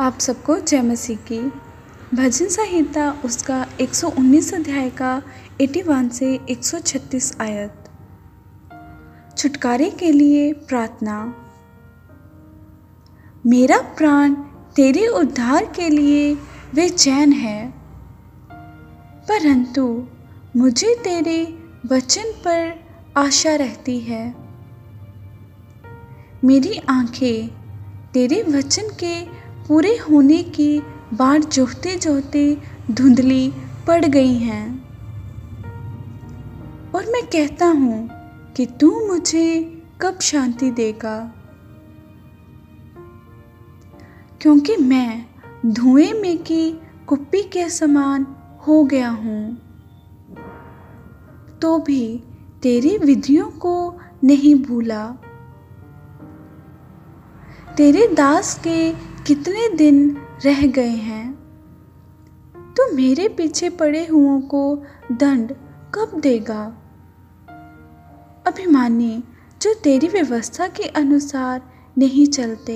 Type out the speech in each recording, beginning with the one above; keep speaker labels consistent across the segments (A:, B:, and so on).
A: आप सबको जय मसीह की। भजन संहिता उसका 119 अध्याय का 81 से 136 आयत। छुटकारे के लिए प्रार्थना। मेरा प्राण तेरे उद्धार के लिए बेचैन है, परंतु मुझे तेरे वचन पर आशा रहती है। मेरी आंखें तेरे वचन के पूरे होने की बाट जोहते जोहते धुंधली पड़ गई हैं, और मैं कहता हूँ कि तू मुझे कब शांति देगा, क्योंकि मैं धुएं में की कुप्पी के समान हो गया हूँ, तो भी तेरी विधियों को नहीं भूला। तेरे दास के कितने दिन रह गए हैं, तू मेरे पीछे पड़े हुओं को दंड कब देगा। अभिमानी जो तेरी व्यवस्था के अनुसार नहीं चलते,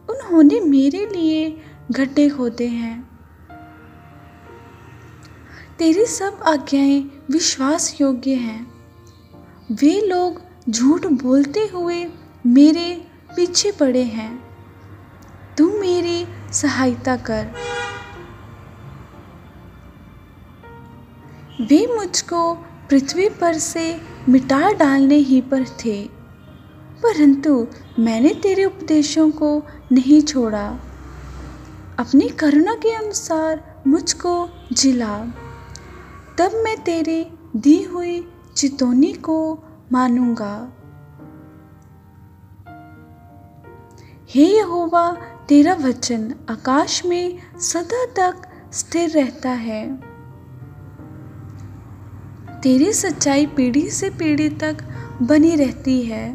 A: उन्होंने मेरे लिए गड्ढे खोदे हैं। तेरी सब आज्ञाएं विश्वास योग्य हैं। वे लोग झूठ बोलते हुए मेरे पीछे पड़े हैं। तू मेरी सहायता कर। वे मुझको पृथ्वी पर से मिटा डालने ही पर थे, परंतु मैंने तेरे उपदेशों को नहीं छोड़ा। अपनी करुणा के अनुसार मुझको जिला, तब मैं तेरी दी हुई चितौनी को मानूंगा। हे यहोवा, तेरा वचन आकाश में सदा तक स्थिर रहता है। तेरी सच्चाई पीढ़ी से पीढ़ी तक बनी रहती है।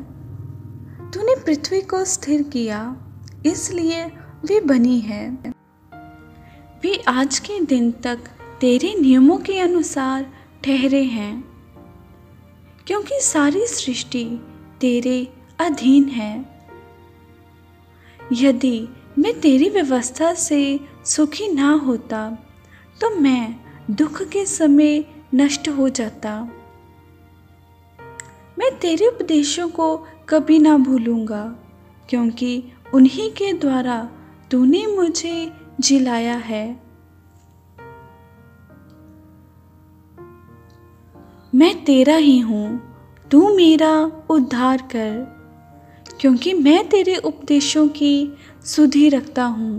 A: तूने पृथ्वी को स्थिर किया, इसलिए वे बनी है। वे आज के दिन तक तेरे नियमों के अनुसार ठहरे हैं, क्योंकि सारी सृष्टि तेरे अधीन है। यदि मैं तेरी व्यवस्था से सुखी ना होता, तो मैं दुख के समय नष्ट हो जाता। मैं तेरे उपदेशों को कभी ना भूलूंगा, क्योंकि उन्हीं के द्वारा तूने मुझे जिलाया है। मैं तेरा ही हूँ, तू मेरा उद्धार कर, क्योंकि मैं तेरे उपदेशों की सुधि रखता हूँ।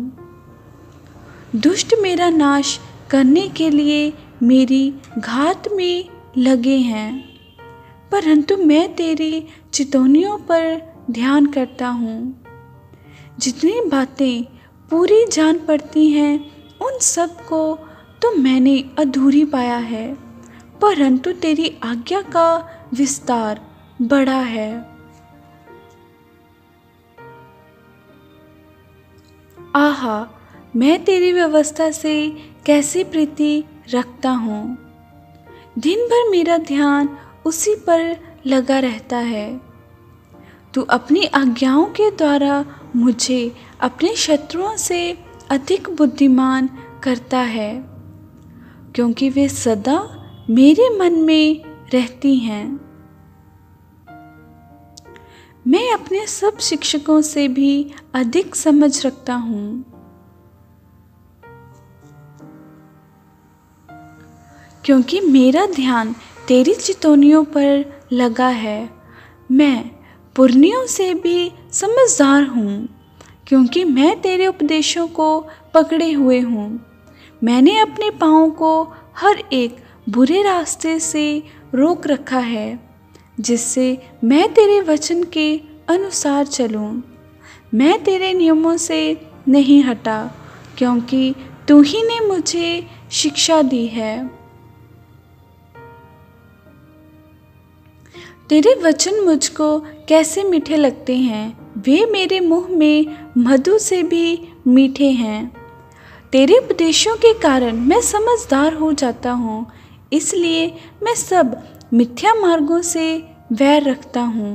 A: दुष्ट मेरा नाश करने के लिए मेरी घात में लगे हैं, परंतु मैं तेरी चितौनियों पर ध्यान करता हूँ। जितनी बातें पूरी जान पड़ती हैं, उन सब को तो मैंने अधूरी पाया है, परंतु तेरी आज्ञा का विस्तार बड़ा है। आहा, मैं तेरी व्यवस्था से कैसी प्रीति रखता हूँ। दिन भर मेरा ध्यान उसी पर लगा रहता है। तू अपनी आज्ञाओं के द्वारा मुझे अपने शत्रुओं से अधिक बुद्धिमान करता है, क्योंकि वे सदा मेरे मन में रहती हैं। मैं अपने सब शिक्षकों से भी अधिक समझ रखता हूँ, क्योंकि मेरा ध्यान तेरी चितौनियों पर लगा है। मैं पुरनियों से भी समझदार हूँ, क्योंकि मैं तेरे उपदेशों को पकड़े हुए हूँ। मैंने अपने पाँव को हर एक बुरे रास्ते से रोक रखा है, जिससे मैं तेरे वचन के अनुसार चलूं। मैं तेरे नियमों से नहीं हटा, क्योंकि तू ही ने मुझे शिक्षा दी है। तेरे वचन मुझको कैसे मीठे लगते हैं, वे मेरे मुंह में मधु से भी मीठे हैं। तेरे उपदेशों के कारण मैं समझदार हो जाता हूँ, इसलिए मैं सब मिथ्या मार्गों से वैर रखता हूँ।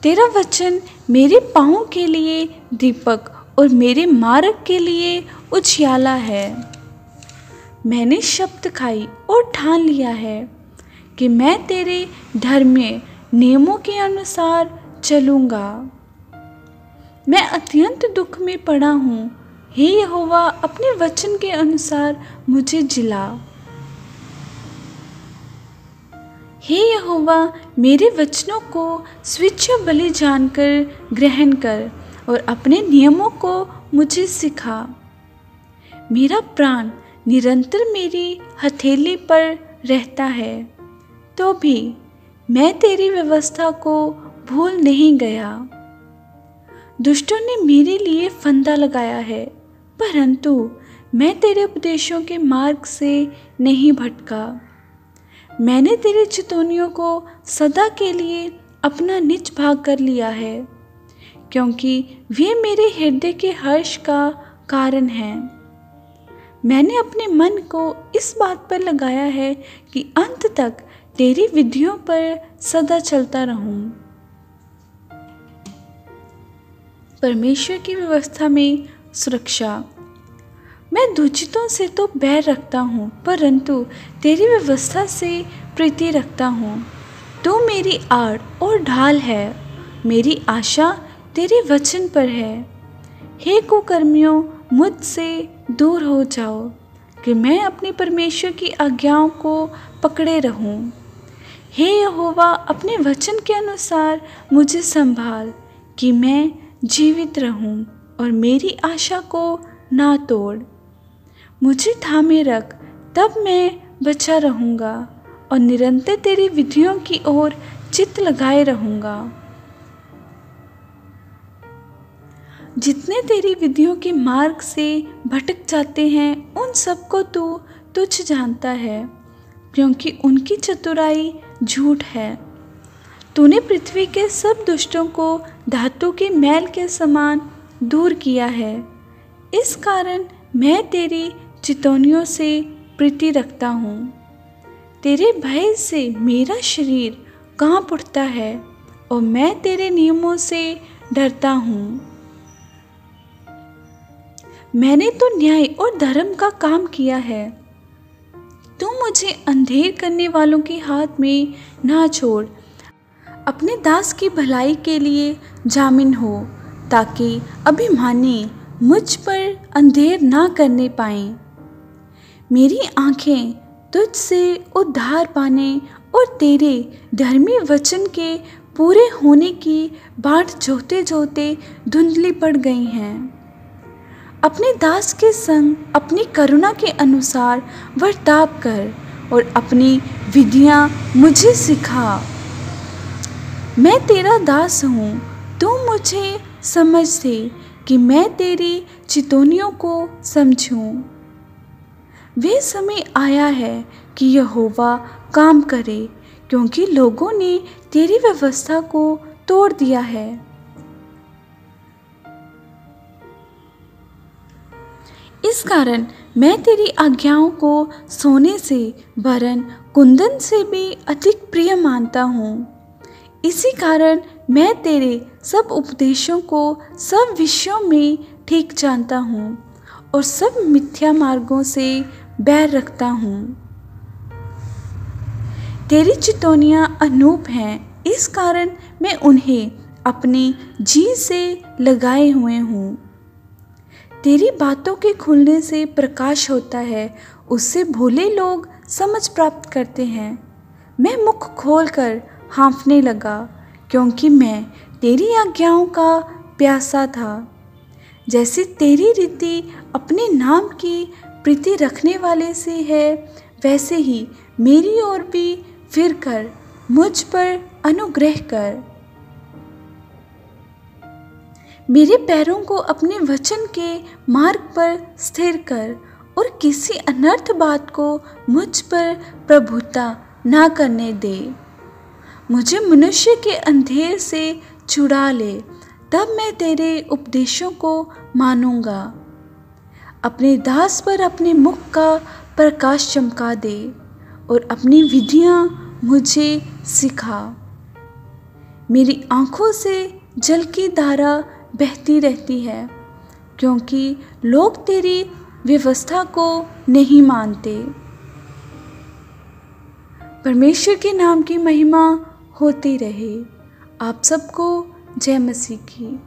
A: तेरा वचन मेरे पाँव के लिए दीपक और मेरे मार्ग के लिए उजियाला है। मैंने शपथ खाई और ठान लिया है कि मैं तेरे धर्मीय नियमों के अनुसार चलूँगा। मैं अत्यंत दुख में पड़ा हूँ, हे यहोवा अपने वचन के अनुसार मुझे जिला। हे यहोवा मेरे वचनों को स्वेच्छ बलि जानकर ग्रहण कर और अपने नियमों को मुझे सिखा। मेरा प्राण निरंतर मेरी हथेली पर रहता है, तो भी मैं तेरी व्यवस्था को भूल नहीं गया। दुष्टों ने मेरे लिए फंदा लगाया है, परंतु मैं तेरे उपदेशों के मार्ग से नहीं भटका। मैंने तेरी चितौनियों को सदा के लिए अपना निज भाग कर लिया है, क्योंकि वे मेरे हृदय के हर्ष का कारण हैं। मैंने अपने मन को इस बात पर लगाया है कि अंत तक तेरी विधियों पर सदा चलता रहूं। परमेश्वर की व्यवस्था में सुरक्षा। मैं दूषितों से तो बैर रखता हूँ, परंतु तेरी व्यवस्था से प्रीति रखता हूँ। तू मेरी आड़ और ढाल है, मेरी आशा तेरे वचन पर है। हे कुकर्मियों, मुझसे दूर हो जाओ कि मैं अपने परमेश्वर की आज्ञाओं को पकड़े रहूं। हे यहोवा अपने वचन के अनुसार मुझे संभाल कि मैं जीवित रहूं और मेरी आशा को ना तोड़। मुझे थामे रख, तब मैं बचा रहूँगा और निरंतर तेरी विधियों की ओर चित्त लगाए रहूँगा। जितने तेरी विधियों के मार्ग से भटक जाते हैं, उन सबको तू तुच्छ जानता है, क्योंकि उनकी चतुराई झूठ है। तूने पृथ्वी के सब दुष्टों को धातु के मैल के समान दूर किया है। इस कारण मैं तेरी चितौनियों से प्रीति रखता हूँ। तेरे भय से मेरा शरीर काँप उठता है और मैं तेरे नियमों से डरता हूँ। मैंने तो न्याय और धर्म का काम किया है। तू मुझे अंधेर करने वालों के हाथ में ना छोड़। अपने दास की भलाई के लिए जामिन हो, ताकि अभिमानी मुझ पर अंधेर ना करने पाएं। मेरी आँखें तुझसे उद्धार पाने और तेरे धर्मी वचन के पूरे होने की बाट जोते जोते धुंधली पड़ गई हैं। अपने दास के संग अपनी करुणा के अनुसार वर्ताव कर और अपनी विधियाँ मुझे सिखा। मैं तेरा दास हूँ, तू मुझे समझ दे कि मैं तेरी चितौनियों को समझूं। वे समय आया है कि यहोवा काम करे, क्योंकि लोगों ने तेरी व्यवस्था को तोड़ दिया है। इस कारण मैं तेरी आज्ञाओं को सोने से वरन कुंदन से भी अधिक प्रिय मानता हूँ। इसी कारण मैं तेरे सब उपदेशों को सब विषयों में ठीक जानता हूँ और सब मिथ्या मार्गों से बैर रखता हूँ। तेरी चितौनियाँ अनूप हैं, इस कारण मैं उन्हें अपने जी से लगाए हुए हूँ। तेरी बातों के खुलने से प्रकाश होता है, उससे भोले लोग समझ प्राप्त करते हैं। मैं मुख खोलकर हाँफने लगा, क्योंकि मैं तेरी आज्ञाओं का प्यासा था। जैसे तेरी रीति अपने नाम की प्रीति रखने वाले से है, वैसे ही मेरी ओर भी फिर कर मुझ पर अनुग्रह कर। मेरे पैरों को अपने वचन के मार्ग पर स्थिर कर और किसी अनर्थ बात को मुझ पर प्रभुता ना करने दे। मुझे मनुष्य के अंधेर से छुड़ा ले, तब मैं तेरे उपदेशों को मानूंगा। अपने दास पर अपने मुख का प्रकाश चमका दे और अपनी विधियाँ मुझे सिखा। मेरी आँखों से जल की धारा बहती रहती है, क्योंकि लोग तेरी व्यवस्था को नहीं मानते। परमेश्वर के नाम की महिमा होती रहे। आप सबको जय मसीह की।